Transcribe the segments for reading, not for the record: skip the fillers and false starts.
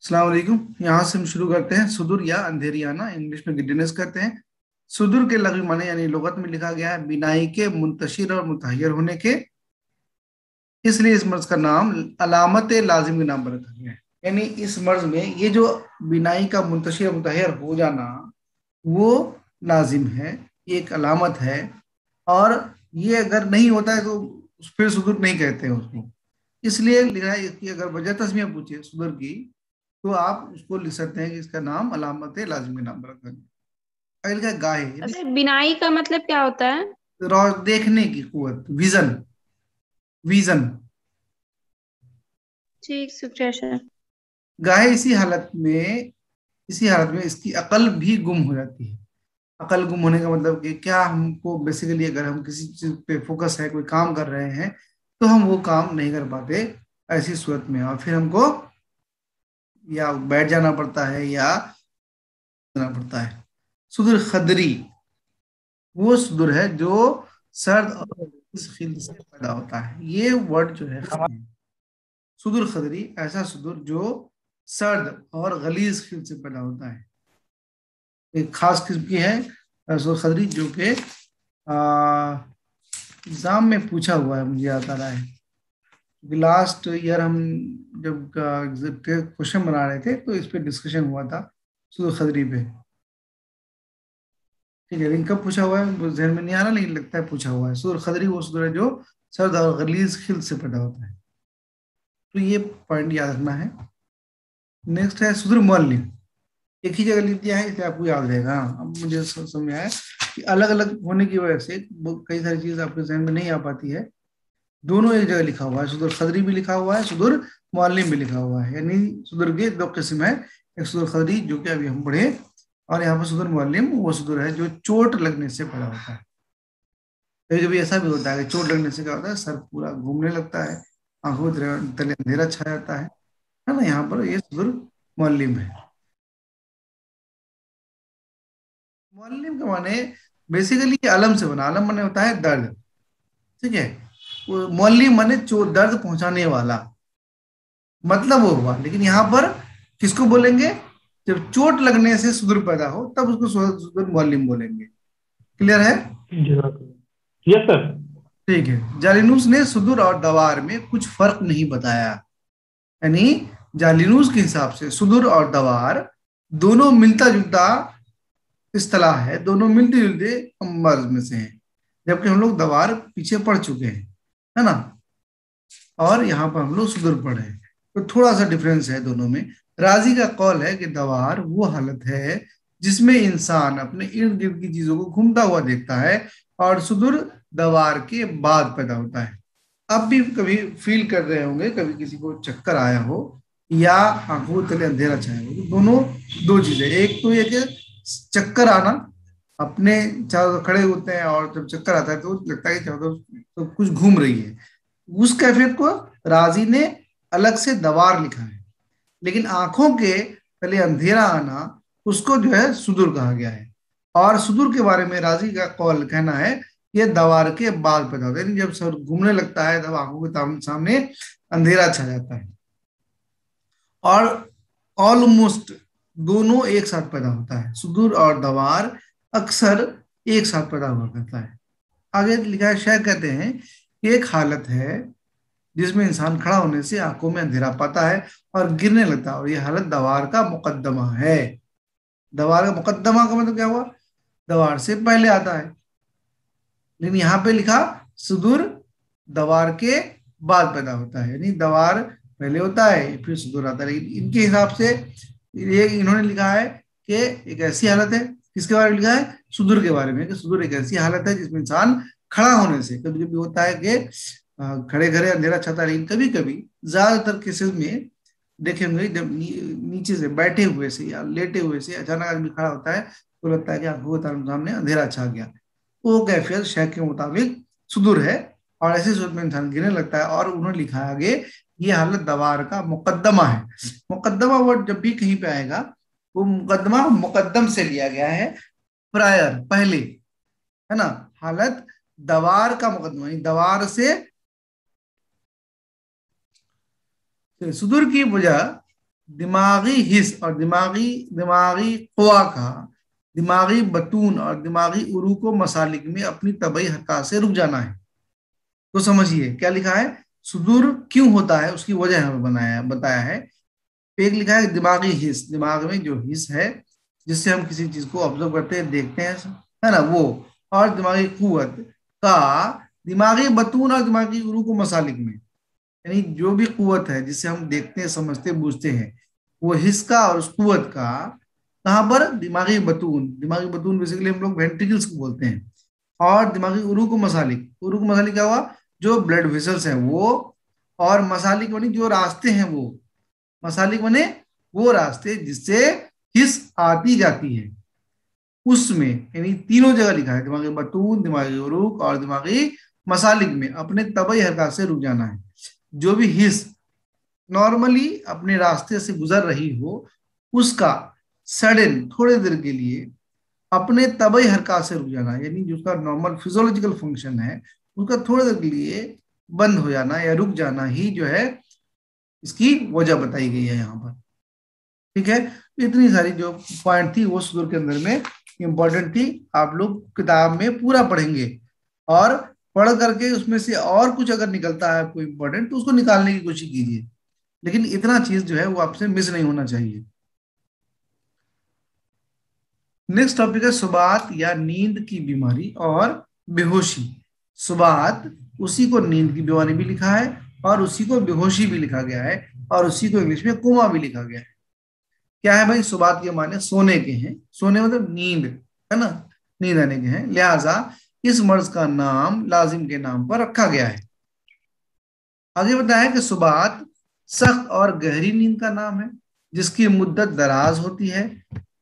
अस्सलाम वालेकुम। यहाँ से हम शुरू करते हैं। सुदूर या अंधेरियाना, इंग्लिश में गिडनेस करते हैं। सुदूर के लफ्ज़ी माने यानी लुगत में लिखा गया है बिनाई के, मुंतशिर और मुतहय्यर होने के, इसलिए इस मर्ज का नाम अलामत लाजिम के नाम पर रखा गया है। यानी इस मर्ज में ये जो बिनाई का मुंतशिर और मुतहय्यर हो जाना वो लाजिम है, ये एक अलामत है। और ये अगर नहीं होता है तो फिर सुदूर नहीं कहते हैं उसको। इसलिए लिखा है कि अगर वजह तस्मिया पूछे सुदूर की तो आप उसको लिख सकते हैं कि इसका नाम अलामत लाजिम के नाम पर रखा गया। अगर लिखा है गाहे यानी अच्छा, बिनाई का मतलब क्या होता है? देखने की कुवत, विजन, विजन। ठीक, शुक्रिया सर। गाहे इसी हालत में इसकी अकल भी गुम हो जाती है। अकल गुम होने का मतलब कि क्या, हमको बेसिकली अगर हम किसी चीज पे फोकस है, कोई काम कर रहे हैं, तो हम वो काम नहीं कर पाते ऐसी सूरत में, और फिर हमको या बैठ जाना पड़ता है या करना पड़ता है। सुदूर खदरी वो सुदूर है जो सर्द और इस खिल से पैदा होता है। ये वर्ड जो है सुदूर खदरी, ऐसा सुदूर जो सर्द और गलीज खिल से पैदा होता है, एक खास किस्म की है सुदूर खदरी, जो कि एग्जाम में पूछा हुआ है, मुझे याद आ रहा है। लास्ट ईयर हम जब क्वेश्चन बना रहे थे तो इस पे डिस्कशन हुआ था, सुदूर खदरी पे। ठीक है, लेकिन कब पूछा हुआ है वो जहन में नहीं आ रहा, लेकिन लगता है पूछा हुआ है। सुदूर खदरी वो सुदूर है जो सर्द और गलीज खिल से पैदा होता है। तो ये पॉइंट याद रखना है। नेक्स्ट है सुदूर मुअल्लिम। एक ही जगह लिख दिया है, इसलिए आपको याद रहेगा। अब मुझे समझ में आया कि अलग अलग होने की वजह से कई सारी चीज आपके जहन में नहीं आ पाती है। दोनों एक जगह लिखा हुआ है, सुदूर खदरी भी लिखा हुआ है, सुदूर मुअल्लिम भी लिखा हुआ है। यानी सुदूर के दो किस्म है, एक सुदूर खदरी जो कि अभी हम पढ़े, और यहाँ पर सुदूर मुअल्लिम वो सुदूर है जो चोट लगने से पैदा होता है। कभी कभी ऐसा भी होता है कि चोट लगने से क्या होता है, सर पूरा घूमने लगता है, आंखों के तले अंधेरा छा जाता है ना। यहाँ पर ये सुदूर मुअल्लिम है। मुअल्लिम के माने बेसिकली अलम से बना, अलम माने होता है दर्द। ठीक है, वो मुअल्लिम माने चोट, दर्द पहुंचाने वाला, मतलब वो हुआ। लेकिन यहाँ पर किसको बोलेंगे, जब चोट लगने से सुदूर पैदा हो तब उसको सुदूर मुअल्लिम बोलेंगे। क्लियर है? Yes sir. ठीक है। जालिनूस ने सुदूर और दवार में कुछ फर्क नहीं बताया। यानी जालिनूस के हिसाब से सुदूर और दवार दोनों मिलता जुलता इस्तेलाह है, दोनों मिलते जुलते मर्ज में से हैं, जबकि हम लोग दवार पीछे पढ़ चुके हैं, है ना। और यहाँ पर हम लोग सुदूर पढ़े हैं, तो थोड़ा सा डिफरेंस है दोनों में। राजी का कौल है कि दवार वो हालत है जिसमें इंसान अपने इर्द गिर्द की चीजों को घूमता हुआ देखता है, और सुदूर दवार के बाद पैदा होता है। अब भी कभी फील कर रहे होंगे, कभी किसी को चक्कर आया हो या आंखों तले अंधेरा छाया हो, तो दोनों दो चीजें, एक तो ये कि चक्कर आना, अपने चारों तरफ खड़े होते हैं और जब चक्कर आता है तो लगता है कि चारों तरफ तो कुछ घूम रही है, उस कैफियत को राजी ने अलग से दवार लिखा है। लेकिन आंखों के तले अंधेरा आना, उसको जो है सुदूर कहा गया है। और सुदूर के बारे में राजी का कौल कहना है ये दवार के बाद पैदा होता है, यानी जब सर घूमने लगता है तब आंखों के सामने अंधेरा छा जाता है। और ऑलमोस्ट दोनों एक साथ पैदा होता है, सुदूर और दवार अक्सर एक साथ पैदा हुआ करता है। आगे लिखा है, शायद कहते हैं कि एक हालत है जिसमें इंसान खड़ा होने से आंखों में अंधेरा पाता है और गिरने लगता है, और यह हालत दवार का मुकद्दमा है। दवार का मुकद्दमा का मतलब क्या हुआ, दवार से पहले आता है। लेकिन यहाँ पे लिखा सुदूर दवार के बाद पैदा होता है, यानी दवार पहले होता है फिर सुदूर आता है। लेकिन इनके हिसाब से ये इन्होंने लिखा है कि एक ऐसी हालत है, किसके बारे में लिखा है, सुदूर के बारे में, कि सुदूर एक ऐसी हालत है जिसमें इंसान खड़ा होने से, कभी कभी होता है कि खड़े खड़े अंधेरा छाता है, लेकिन कभी कभी ज्यादातर केसेस में देखे होंगे जब नीचे से बैठे हुए से या लेटे हुए से अचानक आदमी खड़ा होता है तो लगता है कि आंखों के सामने अंधेरा छा गया। वो कैफियत शेख के मुताबिक सुदूर है, और ऐसी सूरत में इंसान गिरने लगता है। और उन्होंने लिखा है आगे, ये हालत दवार का मुकद्दमा है। मुकद्दमा वर्ड जब भी कहीं पे आएगा, वो मुकद्दमा मुकद्दम से लिया गया है, प्रायर, पहले, है ना। हालत दवार का मुकद्दमा, दवार से सुदूर की वजह दिमागी हिस्स और दिमागी दिमागी कुआ का दिमागी बतून और दिमागी उरूक व मसालिक में अपनी तबई हरकत से रुक जाना है। तो समझिए क्या लिखा है, सुदूर क्यों होता है उसकी वजह हमें बताया है। एक लिखा है दिमागी हिस्स, दिमाग में जो हिस्स है जिससे हम किसी चीज को ऑब्जर्व करते हैं, देखते हैं, है ना वो। और दिमागी कुव्वत का दिमागी बतून और दिमागी उरूक व मसालिक में, यानी जो भी कुव्वत है जिससे हम देखते हैं, समझते, बूझते हैं, वो हिस्स का और उस कुव्वत का कहाँ पर, दिमागी बतून। दिमागी बतून बेसिकली हम लोग वेंट्रिकल्स को बोलते हैं। और दिमागी उरूक मसालिक, उरूक मसालिक क्या हुआ, जो ब्लड वेसल्स हैं वो। और मसालिक बनी जो रास्ते हैं वो, मसालिक बने वो रास्ते जिससे हिस्स आती जाती है उसमें, यानी तीनों जगह लिखा है, दिमागी बतून, दिमागी उरूक और दिमागी मसालिक में अपने तबई हरकत से रुक जाना है। जो भी हिस्स नॉर्मली अपने रास्ते से गुजर रही हो उसका सडन थोड़े देर के लिए अपने तबई हरकत से रुक जाना, यानी जो उसका नॉर्मल फिजियोलॉजिकल फंक्शन है उसका थोड़ी देर के लिए बंद हो जाना या रुक जाना ही जो है इसकी वजह बताई गई है यहाँ पर। ठीक है, इतनी सारी जो पॉइंट थी वो सुदूर के अंदर में इंपॉर्टेंट थी। आप लोग किताब में पूरा पढ़ेंगे और पढ़ करके उसमें से और कुछ अगर निकलता है आपको इंपॉर्टेंट तो उसको निकालने की कोशिश कीजिए, लेकिन इतना चीज जो है वो आपसे मिस नहीं होना चाहिए। नेक्स्ट टॉपिक है सुबात या नींद की बीमारी और बेहोशी। सुबात उसी को नींद की बीमारी भी लिखा है और उसी को बेहोशी भी लिखा गया है और उसी को इंग्लिश में कोमा भी लिखा गया है। क्या है भाई, सुबात के माने सोने के हैं, सोने मतलब नींद, है ना, नींद आने के हैं, लिहाजा इस मर्ज का नाम लाजिम के नाम पर रखा गया है। आगे बताया कि सुबात सख्त और गहरी नींद का नाम है जिसकी मुद्दत दराज होती है।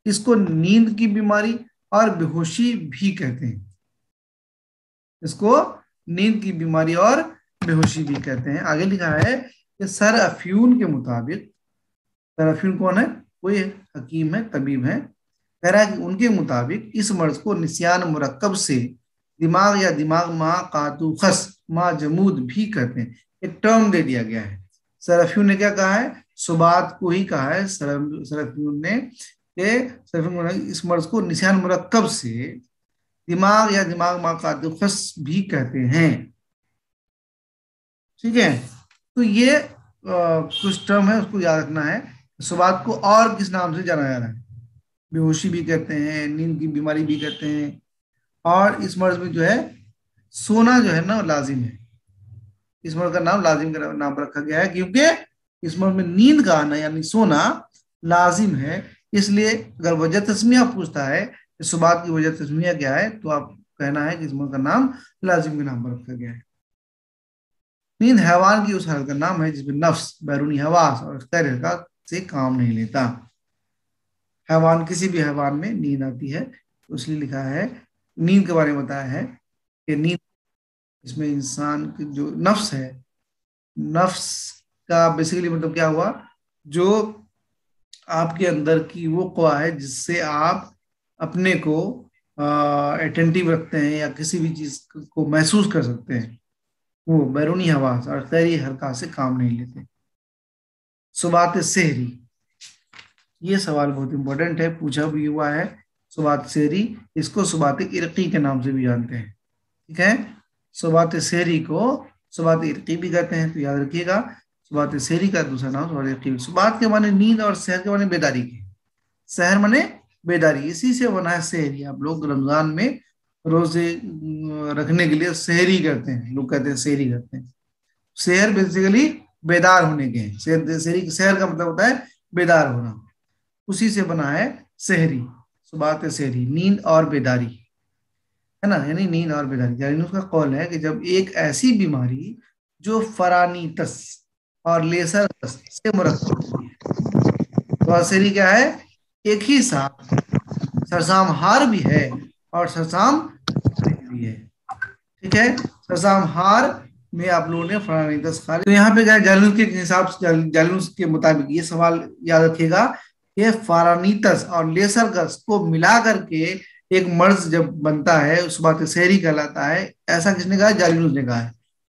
इसको नींद की बीमारी और बेहोशी भी कहते हैं। इसको नींद की बीमारी और बेहोशी भी कहते हैं। आगे लिखा है कि सर अफ्यून के मुताबिक, सर अफ्यून कौन है, कोई हकीम है, तबीब है, कह रहा है कि उनके मुताबिक इस मर्ज को निस्यान मुरक्कब से दिमाग या दिमाग मा कातुखस मा जमूद भी कहते हैं। एक टर्म दे दिया गया है। सरफ्यून ने क्या कहा है, सुबात को ही कहा है सरफ्यून ने कि इस मर्ज को निस्यान मुरक्कब से दिमाग या दिमाग मा कातुखस भी कहते हैं। ठीक है, तो ये कुछ टर्म है उसको याद रखना है। सुबात को और किस नाम से जाना जा रहा है, बेहोशी भी कहते हैं, नींद की बीमारी भी कहते हैं, और इस मर्ज में जो है सोना जो है ना लाजिम है। इस मर्ज का नाम लाजिम का नाम रखा गया है क्योंकि इस मर्ज में नींद का आना यानी सोना लाजिम है। इसलिए अगर वजह तस्मिया पूछता है कि सुबात की वजह तस्मिया क्या है, तो आप कहना है कि इस मर्ज का नाम लाजिम के नाम पर रखा गया है। नींद हैवान की उस हालत का नाम है जिसमें नफ्स बैरूनी हवास और इख्तियारी हरकत से काम नहीं लेता। हैवान, किसी भी हैवान में नींद आती है, तो इसलिए लिखा है नींद के बारे में बताया है कि नींद इसमें इंसान की जो नफ्स है, नफ्स का बेसिकली मतलब क्या हुआ, जो आपके अंदर की वो क़वा है जिससे आप अपने को अटेंटिव रखते हैं या किसी भी चीज को महसूस कर सकते हैं, वो बैरूनी हवास और खैरी हरकत से काम नहीं लेते। सुबात सेहरी, ये सवाल बहुत इंपॉर्टेंट है, पूछा भी हुआ है। सुबात सेहरी, इसको सुबात इरकी के नाम से भी जानते हैं। ठीक है, सुबात सेहरी को सुबात इरकी भी कहते हैं, तो याद रखिएगा सुबात सेहरी का दूसरा नाम सुबात इरकी। सुबात के माने नींद और सहर के माने बेदारी के। सहर माने बेदारी, इसी से बना है सेहरी। आप लोग रमजान में रोजे रखने के लिए सेहरी करते हैं, लोग कहते हैं सेहरी करते हैं। सेहर बेसिकली बेदार होने के हैं। सेहर का मतलब होता है बेदार होना, उसी से बना है सेहरी। सुबात सेहरी नींद और बेदारी, है ना, यानी नींद और बेदारी। यानी उसका कौल है कि जब एक ऐसी बीमारी जो फरानीतस और लेसरस से मुरक्कब होती है, तो सेहरी क्या है, एक ही साथ सरसामहार भी है और सरसाम भी है। ठीक है, सरसामहार में आप लोगों ने फरानीतस खा लिया। तो यहाँ पे क्या जालिनूस के हिसाब से, जालिनूस के मुताबिक ये सवाल याद रखिएगा कि फरानीतस और लेसरगस को मिला करके एक मर्ज जब बनता है सुबात सेहरी कहलाता है। ऐसा किसने कहा, जालिनूस ने कहा है।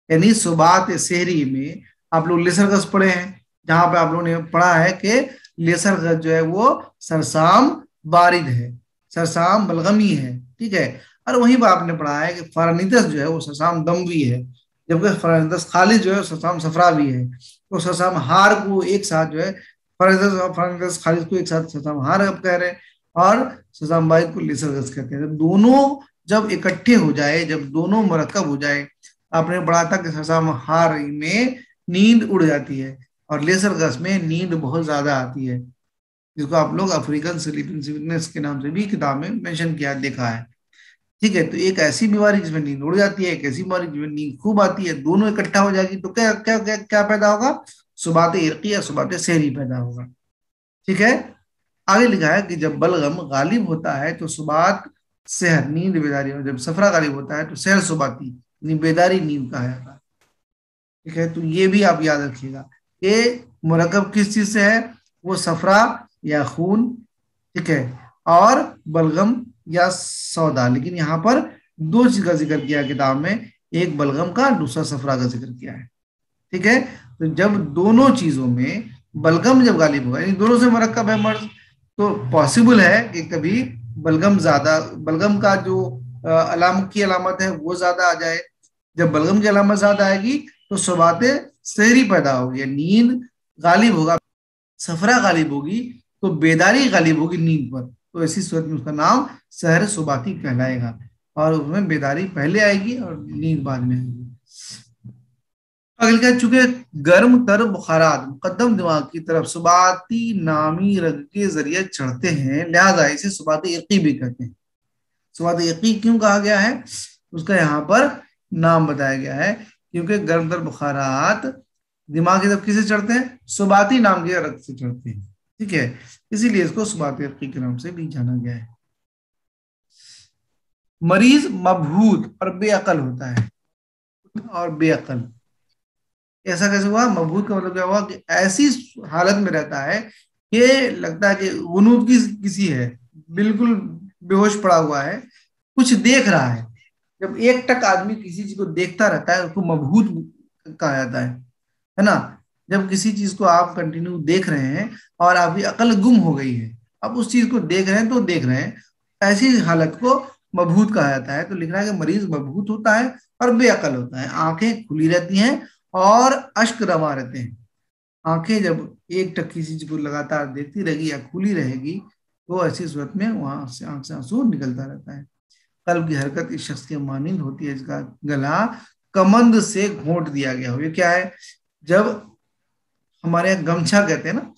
यानी सुबात सेहरी में आप लोग लेसरगस पढ़े हैं, जहां पे आप लोगों ने पढ़ा है कि लेसर गज जो है वो सरसाम बारिद है, सरसाम बलगमी है, ठीक है। और वहीं पर आपने पढ़ा है कि फरानिदस जो है वो सरसाम दमवी है, जबकि फरानिदस खालिद जो है सरसाम सफरावी है। तो सरसाम हार को एक साथ जो है फरानिदस और फरानिदस खालिद को एक साथ सरसाम हार अब कह रहे हैं, और सरसाम बारिद को लेसर गज कहते हैं। तो दोनों जब इकट्ठे हो जाए, जब दोनों मरकब हो जाए, आपने पढ़ा था कि सरसाम हार में नींद उड़ जाती है और लेसर गज में नींद बहुत ज्यादा आती है, जिसको आप लोग अफ्रीकन स्लीपिंग सिकनेस के नाम से भी किताब में मेंशन किया देखा है, ठीक है। तो एक ऐसी बीमारी जिसमें नींद उड़ जाती है, एक ऐसी बीमारी जिसमें नींद खूब आती है, दोनों इकट्ठा हो जाएगी तो क्या क्या क्या, क्या पैदा होगा? सुबात इरकी या सुबात सहरी पैदा होगा, ठीक है। आगे लिखा है कि जब बलगम गालिब होता है तो सुबात सहर नींद बेदारी, और जब सफरा गालिब होता है तो सहर सुबाती बेदारी नींद कहा जाता है, ठीक है। तो ये भी आप याद रखिएगा, ये मुरकब किस चीज से है? वो सफरा या खून, ठीक है, और बलगम या सौदा। लेकिन यहाँ पर दो चीज का जिक्र किया किताब में, एक बलगम का, दूसरा सफरा का जिक्र किया है, ठीक है। तो जब दोनों चीजों में बलगम जब गालिब होगा, यानी दोनों से मरकब है मर्ज, तो पॉसिबल है कि कभी बलगम ज्यादा, बलगम का जो अलामत की अलामत है वो ज्यादा आ जाए। जब बलगम की अलामत ज्यादा आएगी तो सुबाते सहरी पैदा होगी, नींद गालिब होगा, सफरा गालिब होगी तो बेदारी गालिब होगी नींद पर, तो ऐसी सूरत में उसका नाम सहर सुबाती कहलाएगा, और उसमें बेदारी पहले आएगी और नींद बाद में आएगी। अगले का, चूंकि गर्म तर बुखारात मुकद्दम दिमाग की तरफ सुबाती नामी रग के जरिए चढ़ते हैं, लिहाजा इसे सुबाती यकी भी कहते हैं। सुबाती यकी क्यों कहा गया है, उसका यहाँ पर नाम बताया गया है, क्योंकि गर्म तर बुखारात दिमाग की तरफ किसे चढ़ते हैं? सुबाती नाम के रग से चढ़ते हैं, ठीक है। इसीलिए इसको सुबाती यकी के नाम से भी जाना गया है। मरीज मबहूत और बेअकल होता है, और बेअकल ऐसा कैसे हुआ? मबहूत का मतलब क्या हुआ कि ऐसी हालत में रहता है कि लगता है कि गुनूद की किसी है, बिल्कुल बेहोश पड़ा हुआ है, कुछ देख रहा है। जब एक टक आदमी किसी चीज को देखता रहता है उसको मबहूत कहा जाता है ना। जब किसी चीज को आप कंटिन्यू देख रहे हैं और आपकी अकल गुम हो गई है, अब उस चीज को देख रहे हैं तो देख रहे हैं, ऐसी हालत को मबहूत कहा जाता है। तो लिखना है कि मरीज मबहूत होता है और बेअकल होता है, आंखें खुली रहती हैं और अश्क रवा रहते हैं। आंखें जब एक टक किसी चीज को लगातार देखती रहेगी या खुली रहेगी तो ऐसी सूरत में वहां से आंख से आंसू निकलता रहता है। कल्ब की हरकत इस शख्स की मानिंद होती है, इसका गला कमंद से घोंट दिया गया हो। ये क्या है? जब हमारे यहाँ गमछा कहते हैं ना,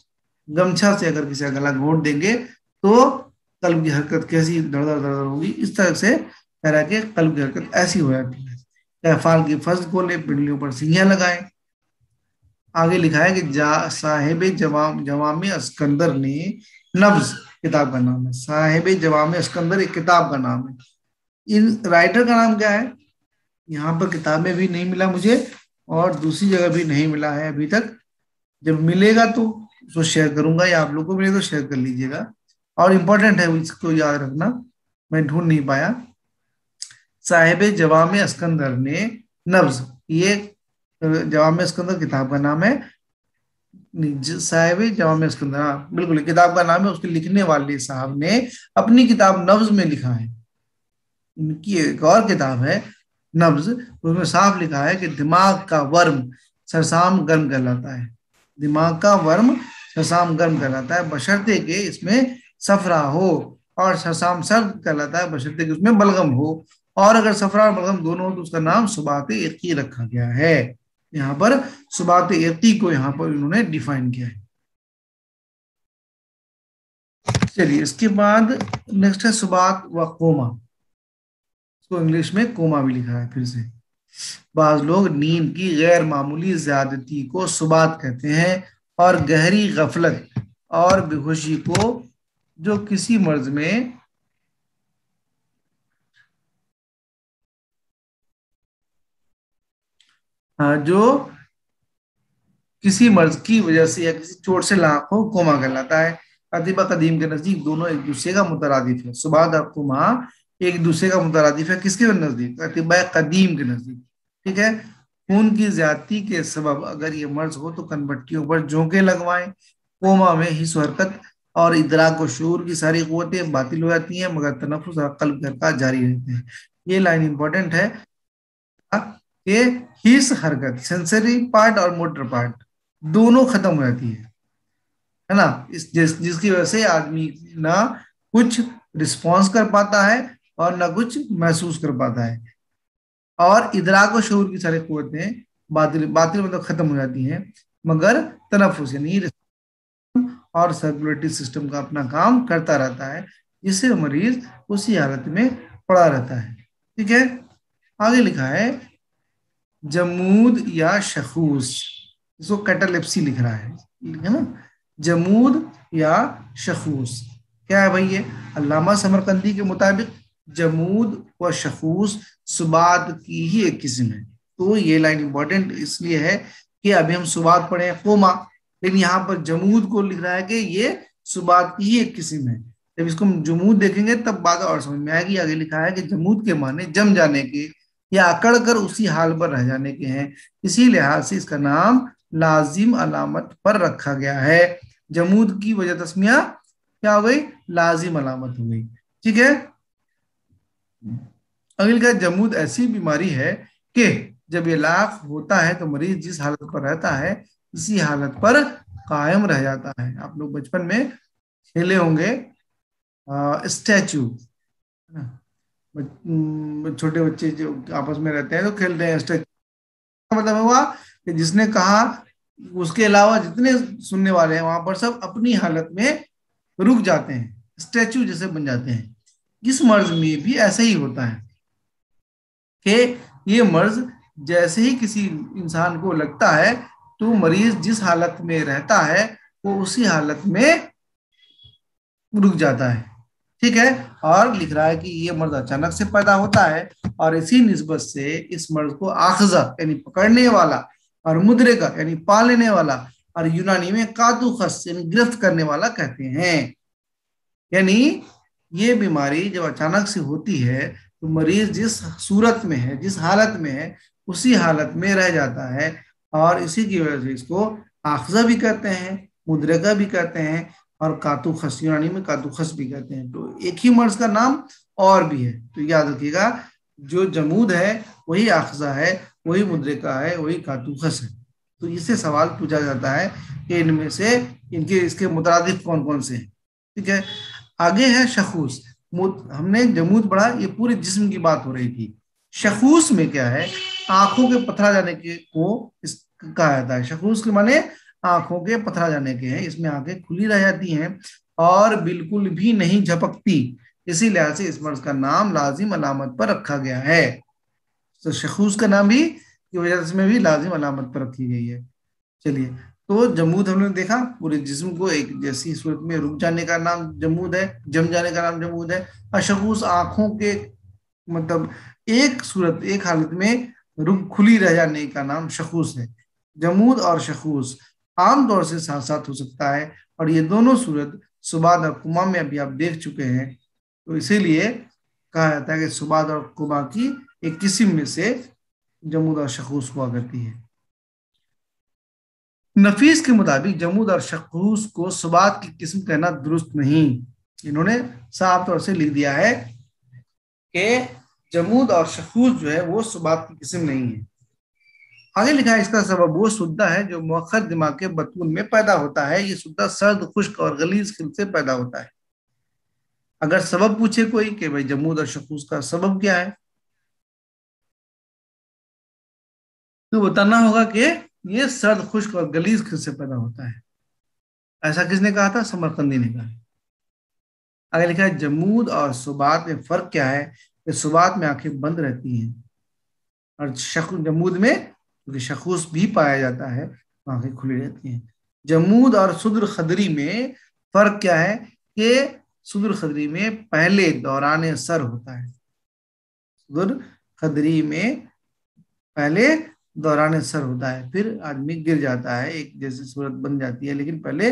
गमछा से अगर किसी का गला घोंट देंगे तो कल्ब की हरकत कैसी धड़धड़ धड़धड़ होगी, इस तरह से कह रहा है कि कल्ब की हरकत ऐसी हो जाती है। अफाल की फर्ज खोले, पिंडलियों पर सिंहियां लगाए। आगे लिखा है कि साहेब जवामे अस्कंदर ने नब्ज किताब का नाम है, साहेब जवामे अस्कंदर एक किताब का नाम है। इन राइटर का नाम क्या है? यहाँ पर किताब में भी नहीं मिला मुझे और दूसरी जगह भी नहीं मिला है अभी तक। जब मिलेगा तो उसको शेयर करूंगा, या आप लोग को मिले तो शेयर कर लीजिएगा। और इम्पोर्टेंट है, इसको याद रखना, मैं ढूंढ नहीं पाया। साहेब जवामे अस्कंदर ने नब्ज, ये जवामे अस्कंदर किताब का नाम है। साहिब जवामे अस्कंदर, हाँ बिल्कुल किताब का नाम है। उसके लिखने वाले साहब ने अपनी किताब नब्ज में लिखा है। इनकी एक और किताब है नब्ज, उसमें साफ लिखा है कि दिमाग का वर्म सरसाम गर्म कहलाता है, दिमाग का वर्म सरसाम गर्म कहलाता है बशर्ते के इसमें सफरा हो, और सरसाम सर्द कहलाता है बशर्ते के उसमें बलगम हो, और अगर सफरा और बलगम दोनों हो तो उसका नाम सुबात इरकी रखा गया है। यहाँ पर सुबात इरकी को यहाँ पर इन्होंने डिफाइन किया है। चलिए इसके बाद नेक्स्ट है सुबात व कोमा, इसको इंग्लिश में कोमा भी लिखा है फिर से। बाज लोग नींद की गैर मामूली ज्यादती को सुबात कहते हैं, और गहरी गफलत और बेहोशी को जो किसी मर्ज में जो किसी मर्ज की वजह से या किसी चोट से लाक हो, कोमा कहलाता है। अतीबा कदीम के नजदीक दोनों एक दूसरे का मुतरादिफ है। सुबात और कोमा एक दूसरे का मुतरादिफ है, किसके नजदीक? अतीबा कदीम के नजदीक, ठीक है। खून की ज्यादती के सबब अगर ये मर्ज हो तो कनपट्टियों पर जोंके लगवाएं। कोमा में हिस्स हरकत और इदराक व शूर की सारी कुव्वतें बातिल हो जाती हैं, मगर तनफ्फुस और कल्ब के हरकत जारी रहते हैं। ये लाइन इंपॉर्टेंट है कि हिस्स हरकत, सेंसरी पार्ट और मोटर पार्ट दोनों खत्म हो जाती है ना। जिसकी वजह से आदमी ना कुछ रिस्पॉन्स कर पाता है और ना कुछ महसूस कर पाता है, और इदराक और शऊर की सारी कुव्वतें बातिल बातिल मतलब खत्म हो जाती हैं, मगर तनफ्फुस यानी और सर्कुलेटरी सिस्टम का अपना काम करता रहता है, जिससे मरीज उसी हालत में पड़ा रहता है। ठीक है, आगे लिखा है जमूद या शखूस, इसको कैटालेप्सी लिख रहा है ना। जमूद या शखूस क्या है भाई? ये अल्लामा समरकंदी के मुताबिक जमूद व शखूस सुबात की ही एक किस्म है। तो ये लाइन इंपॉर्टेंट इसलिए है कि अभी हम सुबात पढ़े हैं कोमा, लेकिन यहाँ पर जमूद को लिख रहा है कि ये सुबात की ही एक किस्म है। जब इसको हम जमूद देखेंगे तब बात और समझ में आएगी। आगे लिखा है कि जमूद के माने जम जाने के या अकड़ कर उसी हाल पर रह जाने के हैं, इसी लिहाज से इसका नाम लाजिम अलामत पर रखा गया है। जमूद की वजह तस्मिया क्या हो गई? लाजिम अलामत हो गई। ठीक है, अगली का जमूद ऐसी बीमारी है कि जब ये लाख होता है तो मरीज जिस हालत पर रहता है इसी हालत पर कायम रह जाता है। आप लोग बचपन में खेले होंगे स्टैचू, छोटे बच्चे जो आपस में रहते हैं तो खेलते हैं स्टैचू। मतलब हुआ कि जिसने कहा उसके अलावा जितने सुनने वाले हैं वहां पर सब अपनी हालत में रुक जाते हैं, स्टैचू जैसे बन जाते हैं। इस मर्ज में भी ऐसा ही होता है कि ये मर्ज जैसे ही किसी इंसान को लगता है तो मरीज जिस हालत में रहता है वो उसी हालत में रुक जाता है। ठीक है, और लिख रहा है कि ये मर्ज अचानक से पैदा होता है और इसी निस्बत से इस मर्ज को आखजा यानी पकड़ने वाला और मुद्रेका यानी पा लेने वाला और यूनानी में कातुखस यानी गिरफ्त करने वाला कहते हैं। यानी ये बीमारी जब अचानक से होती है तो मरीज जिस सूरत में है, जिस हालत में है उसी हालत में रह जाता है, और इसी की वजह से इसको आखजा भी कहते हैं, मुद्रका भी कहते हैं और कातुखस यूनानी में कातुखस भी कहते हैं। तो एक ही मर्ज का नाम और भी है, तो याद रखिएगा जो जमूद है वही आखजा है, वही मुद्रका है, वही कातुखस है। तो इससे सवाल पूछा जाता है कि इनमें से इनके इसके मुतरादिफ कौन कौन से हैं। ठीक है, आगे है शखूस। हमने जमूद पढ़ा, ये पूरे जिस्म की बात हो रही थी। शखूस में क्या है? आंखों के पथरा जाने के को इस कहा जाता है। शखूस के माने आंखों के पथरा जाने के हैं, इसमें आंखें खुली रह जाती हैं और बिल्कुल भी नहीं झपकती, इसी लिहाज से इस मर्ज का नाम लाजिम अलामत पर रखा गया है। तो शखूस का नाम भी की वजह से भी लाजिम अलामत पर रखी गई है। चलिए, तो जमूद हमने देखा पूरे जिस्म को एक जैसी सूरत में रुक जाने का नाम जमूद है, जम जाने का नाम जमूद है। अशखूस आंखों के मतलब एक सूरत एक हालत में रुक खुली रह जाने का नाम शखूस है। जमूद और शखूस आमतौर से साथ साथ हो सकता है और ये दोनों सूरत सुबाद और कुमा में अभी आप देख चुके हैं, तो इसीलिए कहा जाता है कि सुबाद और कुमा की एक किस्म में से जमूद और शखूस हुआ करती है। नफीस के मुताबिक जमूद और शखूस को सुबात की किस्म कहना दुरुस्त नहीं। इन्होंने साफ तौर से लिख दिया है कि जमूद और शखूस जो है वो सुबात की किस्म नहीं है। आगे लिखा है इसका सबब वो सुद्दा है जो मुअख्खर दिमाग के बतून में पैदा होता है। ये सुद्दा सर्द, खुश्क और गलीज खिल से पैदा होता है। अगर सबब पूछे कोई कि भाई जमूद और शखूस का सबब क्या है, तो बताना होगा कि ये सर्द, खुश्क और गलीज खिल से पैदा होता है। ऐसा किसने कहा था? समरकंदी ने कहा। आगे लिखा है जमूद और सुबात में फर्क क्या है? कि सुबात में आंखें बंद रहती हैं और जमूद में क्योंकि शखूस भी पाया जाता है आंखें खुली रहती हैं। जमूद और सुदर खदरी में फर्क क्या है? कि सुदर खदरी में पहले दौरान सर होता है। सुदर खदरी में पहले दौरान सर होता है, फिर आदमी गिर जाता है, एक जैसी सूरत बन जाती है, लेकिन पहले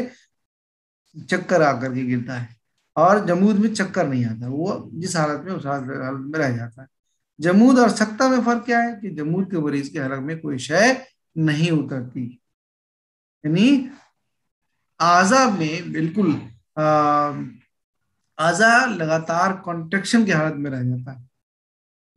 चक्कर आकर के गिरता है। और जमूद में चक्कर नहीं आता, वो जिस हालत में उस हालत में रह जाता है। जमूद और सक्ता में फर्क क्या है कि जमूद के मरीज के हलक में कोई शय नहीं उतरती, यानी आजा में बिल्कुल आ, आजा लगातार कॉन्ट्रेक्शन की हालत में रह जाता है,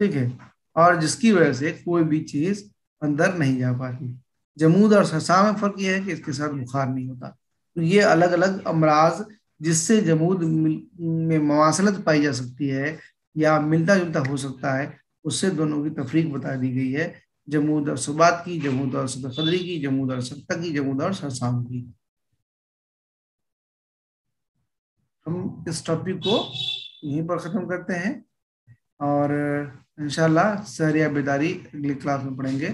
ठीक है, और जिसकी वजह से कोई भी चीज अंदर नहीं जा पाती। जमूद और ससा में फर्क यह है कि इसके साथ बुखार नहीं होता। तो ये अलग अलग अमराज जिससे जमूद में मवासलत पाई जा सकती है या मिलता जुलता हो सकता है, उससे दोनों की तफरीक बता दी गई है, जमूद और सुबात की, जमूद और सदर की, जमूद और सक्ता की, जमूद और सरसाम की। हम इस टॉपिक को यहीं पर ख़त्म करते हैं और इंशाल्लाह सहरिया बेदारी अगली क्लास में पढ़ेंगे।